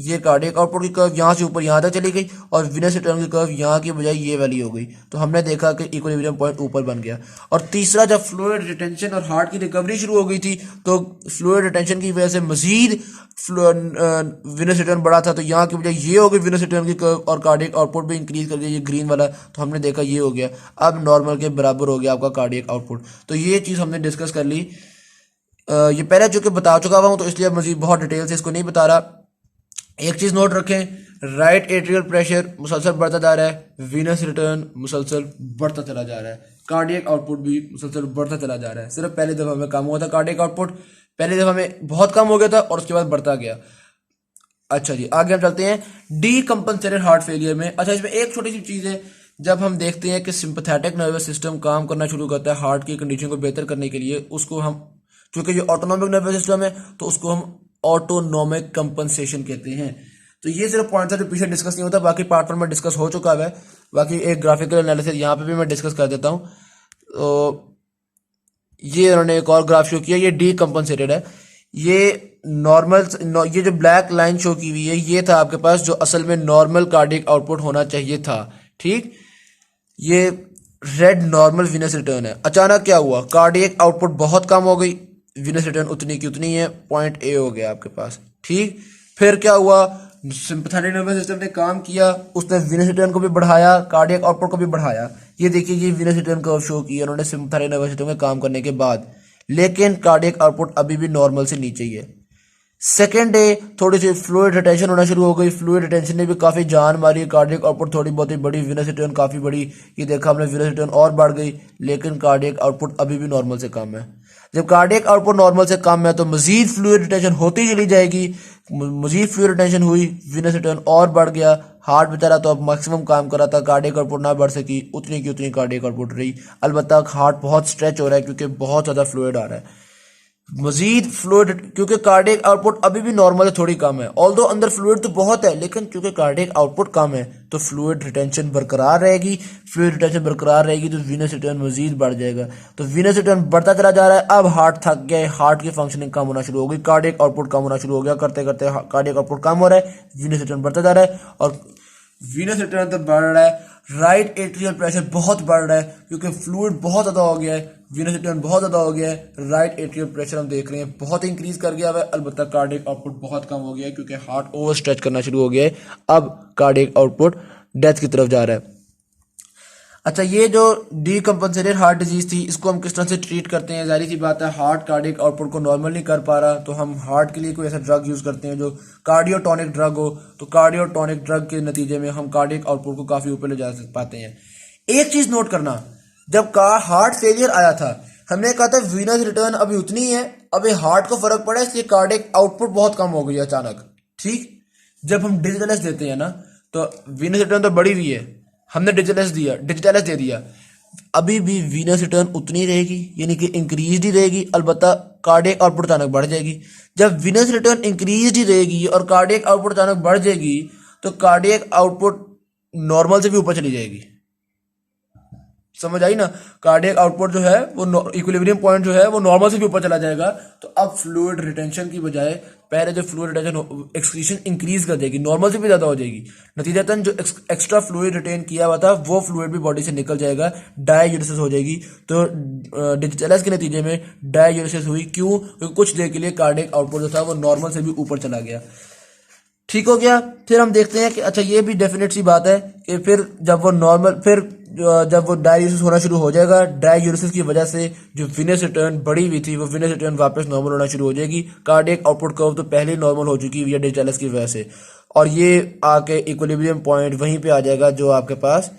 ये कार्डियक आउटपुट की कर्व यहाँ से ऊपर यहाँ तक चली गई और विनस रिटर्न की कर्व यहाँ की बजाय ये वाली हो गई, तो हमने देखा कि इक्विलिब्रियम पॉइंट ऊपर बन गया। और तीसरा, जब फ्लूइड रिटेंशन और हार्ट की रिकवरी शुरू हो गई थी तो फ्लूइड रिटेंशन की वजह से मजीद विनस रिटर्न बढ़ा था, तो यहाँ की बजाय ये हो गई विनस रिटर्न की कर्व और कार्डियक आउटपुट भी इंक्रीज कर दिया, ये ग्रीन वाला, तो हमने देखा ये हो गया, अब नॉर्मल के बराबर हो गया आपका कार्डियक आउटपुट। तो ये चीज़ हमने डिस्कस कर ली। ये पहले जो कि बता चुका हुआ हूँ, तो इसलिए मजीद बहुत डिटेल से इसको नहीं बता रहा। एक चीज़ नोट रखें, राइट एट्रियल प्रेशर मुसलसल बढ़ता जा रहा है, वीनस रिटर्न मुसलसल बढ़ता चला जा रहा है, कार्डियक आउटपुट भी मुसलसल बढ़ता चला जा रहा है। सिर्फ पहली दफ़ा में कम हुआ था कार्डियक आउटपुट, पहली दफ़ा में बहुत कम हो गया था और उसके बाद बढ़ता गया। अच्छा जी, आगे हम चलते हैं डीकम्पनसेटेड हार्ट फेलियर में। अच्छा, इसमें एक छोटी सी चीज़ है, जब हम देखते हैं कि सिंपैथेटिक नर्वस सिस्टम काम करना शुरू करता है हार्ट की कंडीशन को बेहतर करने के लिए, उसको हम, क्योंकि ये ऑटोनॉमिक नर्वस सिस्टम है तो उसको हम ऑटोनॉमिक कंपनसेशन कहते हैं। तो ये सिर्फ पॉइंट था जो पीछे डिस्कस नहीं होता, बाकी पार्ट 1 में डिस्कस हो चुका है। बाकी एक ग्राफिकल एनालिसिस यहाँ पे भी मैं डिस्कस कर देता हूँ। तो ये उन्होंने एक और ग्राफ शो किया, ये डीकम्पनसेटेड है। ये नॉर्मल, ये जो ब्लैक लाइन शो की हुई है ये था आपके पास जो असल में नॉर्मल कार्डियक आउटपुट होना चाहिए था, ठीक। ये रेड नॉर्मल विनस रिटर्न है। अचानक क्या हुआ, कार्डियक आउटपुट बहुत कम हो गई, विनस रिटर्न उतनी की उतनी है, पॉइंट ए हो गया आपके पास, ठीक। फिर क्या हुआ, सिंपैथेटिक नर्वस सिस्टम ने काम किया, उसने विनस रिटर्न को भी बढ़ाया, कार्डियक आउटपुट को भी बढ़ाया। ये देखिए, ये विनस रिटर्न कर्व शो किया उन्होंने सिंपैथेटिक नर्वस सिस्टम में काम करने के बाद, लेकिन कार्डियक आउटपुट अभी भी नॉर्मल से नीचे ही है। सेकेंड डे थोड़ी सी फ्लूइड रिटेंशन होना शुरू हो गई, फ्लूइड रिटेंशन ने भी काफ़ी जान मारी, कार्डियक आउटपुट थोड़ी बहुत ही बड़ी, विनस रिटर्न काफ़ी बड़ी, ये देखा हमने विनस रिटर्न और बढ़ गई, लेकिन कार्डियक आउटपुट अभी भी नॉर्मल से कम है। जब कार्डियक आउटपुट नॉर्मल से कम है तो मजीद फ्लूइड रिटेंशन होती चली जाएगी, मजीद फ्लूइड रिटेंशन हुई, विनस रिटर्न और बढ़ गया, हार्ट बेचारा तो अब मैक्सिमम काम कर रहा था, कार्डियक आउटपुट ना बढ़ सकी, उतनी की उतनी कार्डियक आउटपुट रही। अलबत्ता हार्ट बहुत स्ट्रेच हो रहा है क्योंकि बहुत ज़्यादा फ्लूइड आ रहा है, मजीद फ्लूइड, क्योंकि कार्डियक आउटपुट अभी भी नॉर्मल से थोड़ी कम है। ऑल्दो अंदर फ्लूइड तो बहुत है, लेकिन क्योंकि कार्डियक आउटपुट कम है तो फ्लूइड रिटेंशन बरकरार रहेगी, फ्लूइड रिटेंशन बरकरार रहेगी तो वीनस रिटर्न मजीद बढ़ जाएगा। तो वीनस रिटर्न बढ़ता चला जा रहा है, अब हार्ट थक गया है, हार्ट की फंक्शनिंग कम होना शुरू हो गई, कार्डियक आउटपुट कम होना शुरू हो गया, करते करते कार्डियक आउटपुट कम हो रहा है, वीनस रिटर्न बढ़ता जा रहा है और वीनस रिटर्न तो बढ़ रहा है, राइट एट्रियल प्रेशर बहुत बढ़ रहा है क्योंकि फ्लूइड बहुत ज़्यादा हो गया है, वीनस रिटर्न बहुत ज़्यादा हो गया है, राइट एट्रियल प्रेशर हम देख रहे हैं बहुत इंक्रीज कर गया है। अलबत्ता कार्डियक आउटपुट बहुत कम हो गया है क्योंकि हार्ट ओवर स्ट्रेच करना शुरू हो गया है, अब कार्डियक आउटपुट डेथ की तरफ जा रहा है। अच्छा, ये जो डीकम्पनसेटेड हार्ट डिजीज थी इसको हम किस तरह से ट्रीट करते हैं, जाहिर सी बात है हार्ट कार्डियक आउटपुट को नॉर्मल नहीं कर पा रहा तो हम हार्ट के लिए कोई ऐसा ड्रग यूज़ करते हैं जो कार्डियोटॉनिक ड्रग हो, तो कार्डियोटॉनिक ड्रग के नतीजे में हम कार्डियक आउटपुट को काफ़ी ऊपर ले जा पाते हैं। एक चीज़ नोट करना, जब हार्ट फेलियर आया था हमने कहा था वीनस रिटर्न अभी उतनी है, अभी हार्ट को फर्क पड़ा इसलिए कार्डियक आउटपुट बहुत कम हो गई अचानक, ठीक। जब हम डिजिटल देते हैं ना तो वीनस रिटर्न तो बढ़ी हुई है, हमने डिजिटल दे दिया, अभी भी वीनस रिटर्न उतनी रहेगी, यानी कि इंक्रीज ही रहेगी, अलबत्ता कार्डियक आउटपुट अचानक बढ़ जाएगी। जब वीनस रिटर्न इंक्रीज ही रहेगी और कार्डियक आउटपुट अचानक बढ़ जाएगी तो कार्डियक आउटपुट नॉर्मल से भी ऊपर चली जाएगी, समझ आई ना। कार्डियक आउटपुट जो है वो इक्विलिब्रियम पॉइंट जो है वो नॉर्मल से भी ऊपर चला जाएगा, तो अब फ्लूइड रिटेंशन की बजाय पहले जो फ्लूइड रिटेंशन एक्सक्रीशन इंक्रीज कर देगी, नॉर्मल से भी ज़्यादा हो जाएगी, नतीजतन जो एक्स्ट्रा फ्लूइड रिटेन किया हुआ था वो फ्लूइड भी बॉडी से निकल जाएगा, डाययूरेसिस हो जाएगी। तो डिजिटलाइज के नतीजे में डाययूरेसिस हुई, क्यों, क्योंकि कुछ देर के लिए कार्डियक आउटपुट जो था वो नॉर्मल से भी ऊपर चला गया, ठीक हो गया। फिर हम देखते हैं कि अच्छा, ये भी डेफिनेट सी बात है कि फिर जब वो नॉर्मल, फिर जब वो डाययूरेसिस होना शुरू हो जाएगा, डाययूरेसिस की वजह से जो विनस रिटर्न बढ़ी हुई थी वो विनस रिटर्न वापस नॉर्मल होना शुरू हो जाएगी। कार्डियक आउटपुट कर्व तो पहले ही नॉर्मल हो चुकी है डिजिटलाइज की वजह से, और ये आके इक्विलिब्रियम पॉइंट वहीं पे आ जाएगा जो आपके पास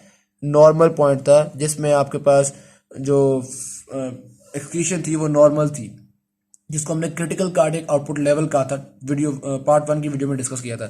नॉर्मल पॉइंट था, जिसमें आपके पास जो एक्सक्रीशन थी वो नॉर्मल थी, जिसको हमने क्रिटिकल कार्डियक आउटपुट लेवल कहा था, वीडियो पार्ट 1 की वीडियो में डिस्कस किया था।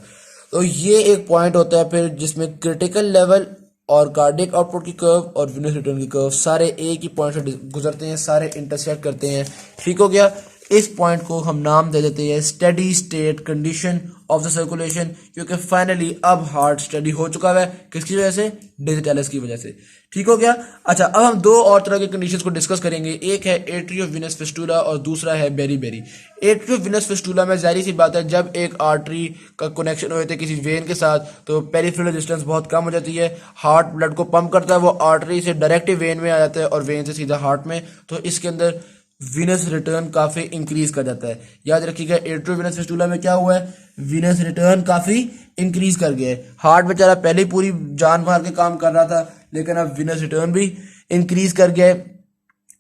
तो ये एक पॉइंट होता है फिर जिसमें क्रिटिकल लेवल और कार्डियक आउटपुट की कर्व और विनस रिटर्न की कर्व सारे एक ही पॉइंट से गुजरते हैं, सारे इंटरसेक्ट करते हैं, ठीक हो गया। इस पॉइंट को हम नाम दे देते हैं steady state condition of the circulation, क्योंकि फाइनली अब हार्ट स्टडी हो चुका है। किसकी वजह से? डिजिटलिस की वजह से। ठीक हो गया। अच्छा, अब हम दो और तरह के कंडीशंस को डिस्कस करेंगे। एक है एट्रियो विनस फिस्टुला और दूसरा है बेरी। एट्रियो विनस फिस्टुला में जाहिर सी बात है, जब एक आर्टरी का कनेक्शन हो जाता है किसी वेन के साथ तो पेरिफेरल रेजिस्टेंस बहुत कम हो जाती है। हार्ट ब्लड को पंप करता है, वो आर्टरी से डायरेक्ट वेन में आ जाता है और वेन से सीधा हार्ट में, तो इसके अंदर विनस रिटर्न काफी इंक्रीज कर जाता है। याद रखिएगा, एट्रियो विनस फिस्टुला में क्या हुआ है? विनस रिटर्न काफी इंक्रीज कर गया है। हार्ट बेचारा पहले ही पूरी जान मार के काम कर रहा था, लेकिन अब विनस रिटर्न भी इंक्रीज कर गया है।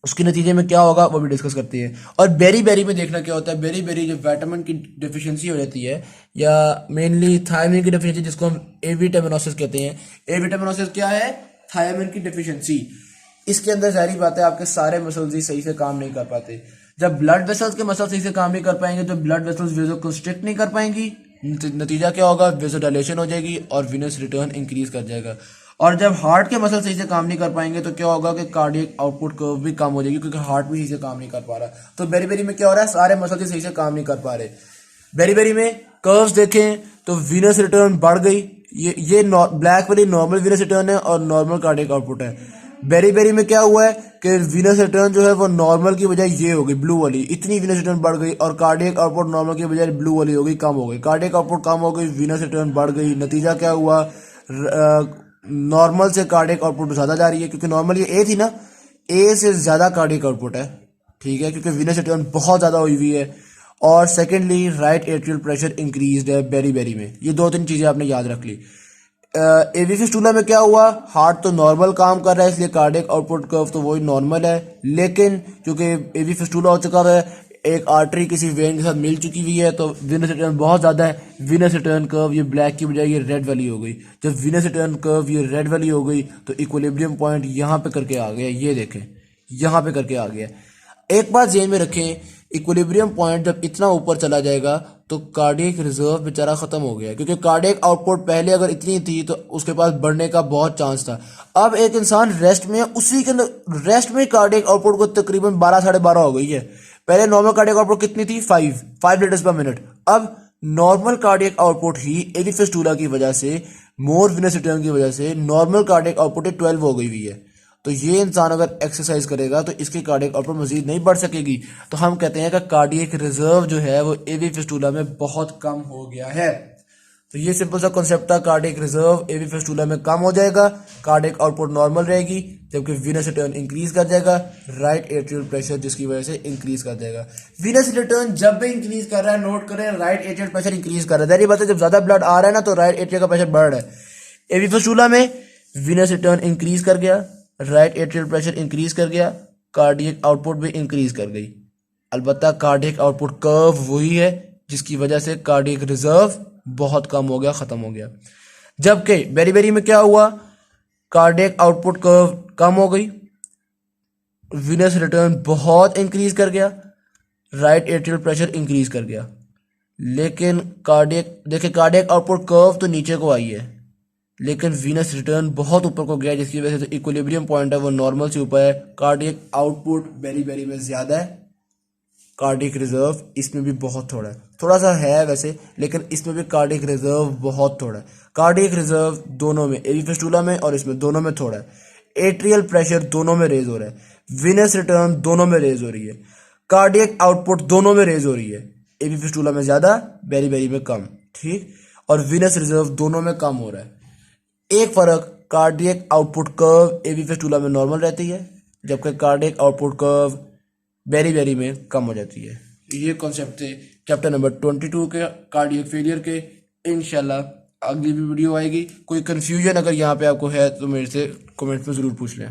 उसके नतीजे में क्या होगा वो भी डिस्कस करते हैं। और बेरी में देखना क्या होता है। बेरी जब विटामिन की डिफिशियंसी हो जाती है, या मेनली थायमिन की डिफिशियंसी, जिसको हम एविटामिनोसिस कहते हैं। एविटामिनोसिस क्या है? थायमिन की डिफिशियंसी। इसके अंदर जाहिर बात है आपके सारे मसल्स ही सही से काम नहीं कर पाते। जब ब्लड वेसल्स के मसल सही से काम नहीं कर पाएंगे तो ब्लड वेसल्स वेजो कंस्ट्रिक्ट नहीं कर पाएंगी, नतीजा क्या होगा? वेजोडाइलेशन हो जाएगी और विनस रिटर्न इंक्रीज कर जाएगा। और जब हार्ट के मसल सही से काम नहीं कर पाएंगे तो क्या होगा कि कार्डियक आउटपुट कर्व भी कम हो जाएगी, क्योंकि हार्ट भी सही से काम नहीं कर पा रहा। तो बेरी में क्या हो रहा है? सारे मसल ही सही से काम नहीं कर पा रहे। बेरी में कर्व्स देखें तो विनस रिटर्न बढ़ गई। ये ब्लैक वाली नॉर्मल विनस रिटर्न है और नॉर्मल कार्डियक आउटपुट है। बेरी में क्या हुआ है कि विनस रिटर्न जो है वो नॉर्मल की बजाय ये हो गई ब्लू वाली, इतनी विनस रिटर्न बढ़ गई, और कार्डियक आउटपुट नॉर्मल की बजाय ब्लू वाली हो गई, कम हो गई। कार्डियक आउटपुट कम हो गई, विनस रिटर्न बढ़ गई। नतीजा क्या हुआ? नॉर्मल से कार्डियक आउटपुट ज्यादा जा रही है, क्योंकि नॉर्मल ये ए थी ना, ए से ज्यादा कार्डियक आउटपुट है। ठीक है, क्योंकि विनस रिटर्न बहुत ज्यादा हुई हुई है। और secondly right atrial pressure increase है बेरी में। ये दो तीन चीजें आपने याद रख ली। एवी फिस्टुला में क्या हुआ? हार्ट तो नॉर्मल काम कर रहा है, इसलिए कार्डियक आउटपुट कर्व तो वही नॉर्मल है, लेकिन क्योंकि एवी फिस्टुला हो चुका है, एक आर्टरी किसी वेन के साथ मिल चुकी हुई है, तो विनस रिटर्न बहुत ज्यादा है। विनस रिटर्न कर्व ये ब्लैक की बजाय ये रेड वाली हो गई। जब विनस रिटर्न कर्व ये रेड वाली हो गई तो इक्विलिब्रियम पॉइंट यहाँ पे करके आ गया। ये देखें, यहाँ पे करके आ गया। एक बात ध्यान में रखें, इक्विलिब्रियम पॉइंट जब इतना ऊपर चला जाएगा तो कार्डियक रिजर्व बेचारा खत्म हो गया, क्योंकि कार्डियक आउटपुट पहले अगर इतनी थी तो उसके पास बढ़ने का बहुत चांस था। अब एक इंसान रेस्ट में है, उसी के अंदर रेस्ट में कार्डियक आउटपुट को तकरीबन 12 साढ़े 12 हो गई है। पहले नॉर्मल कार्डियक आउटपुट कितनी थी? 5 लीटर्स पर मिनट। अब नॉर्मल कार्डियक आउटपुट ही एवी फिस्टुला की वजह से, मोर विनस रिटर्न की वजह से नॉर्मल कार्डियक आउटपुट 12 हो गई हुई है। तो ये इंसान अगर एक्सरसाइज करेगा तो इसकी कार्डियक आउटपुट मजीद नहीं बढ़ सकेगी। तो हम कहते हैं कि कार्डियक रिजर्व जो है वो एवी फिस्टुला में बहुत कम हो गया है। तो ये सिंपल सा कॉन्सेप्ट था, कार्डियक रिजर्व एवी फिस्टुला में कम हो जाएगा, कार्डियक आउटपुट नॉर्मल रहेगी, जबकि विनस रिटर्न इंक्रीज कर जाएगा, राइट एट्रियल प्रेशर जिसकी वजह से इंक्रीज कर जाएगा। विनस रिटर्न जब भी इंक्रीज कर रहा है, नोट करें, राइट एट्रियल प्रेशर इंक्रीज कर रहा है। बात है, जब ज्यादा ब्लड आ रहा है ना तो राइट एट्रियल का प्रेशर बढ़ रहा है। एवी फिस्टुला में विनस रिटर्न इंक्रीज कर गया, राइट एट्रियल प्रेशर इंक्रीज कर गया, कार्डियक आउटपुट भी इंक्रीज कर गई। अलबत्ता कार्डियक आउटपुट कर्व वही है जिसकी वजह से कार्डियक रिजर्व बहुत कम हो गया, खत्म हो गया। जबकि बेरी में क्या हुआ? कार्डियक आउटपुट कर्व कम हो गई, विनस रिटर्न बहुत इंक्रीज कर गया, राइट एट्रियल प्रेशर इंक्रीज कर गया। लेकिन कार्डियक आउटपुट कर्व तो नीचे को आई है, लेकिन विनस रिटर्न बहुत ऊपर को गया, जिसकी वजह से इक्विलिब्रियम पॉइंट है वो नॉर्मल से ऊपर है। कार्डियक आउटपुट बेरी में ज्यादा है, कार्डियक रिजर्व इसमें भी बहुत थोड़ा है, थोड़ा सा है वैसे, लेकिन इसमें भी कार्डियक रिजर्व बहुत थोड़ा है। कार्डियक रिजर्व दोनों में, एवी फिस्टुला में और इसमें, दोनों में थोड़ा है। एट्रियल प्रेशर दोनों में रेज हो रहा है, विनस रिटर्न दोनों में रेज हो रही है, कार्डियक आउटपुट दोनों में रेज हो रही है। एवी फिस्टुला में ज्यादा, बेरी में कम, ठीक। और विनस रिजर्व दोनों में कम हो रहा है। एक फर्क, कार्डियक आउटपुट कर्व एवी फिस्टुला में नॉर्मल रहती है, जबकि कार्डियक आउटपुट कर्व बेरी में कम हो जाती है। ये कॉन्सेप्ट थे चैप्टर नंबर 22 के कार्डियक फेलियर के। इंशाल्लाह अगली भी वीडियो आएगी। कोई कंफ्यूजन अगर यहाँ पे आपको है तो मेरे से कमेंट में ज़रूर पूछ लें।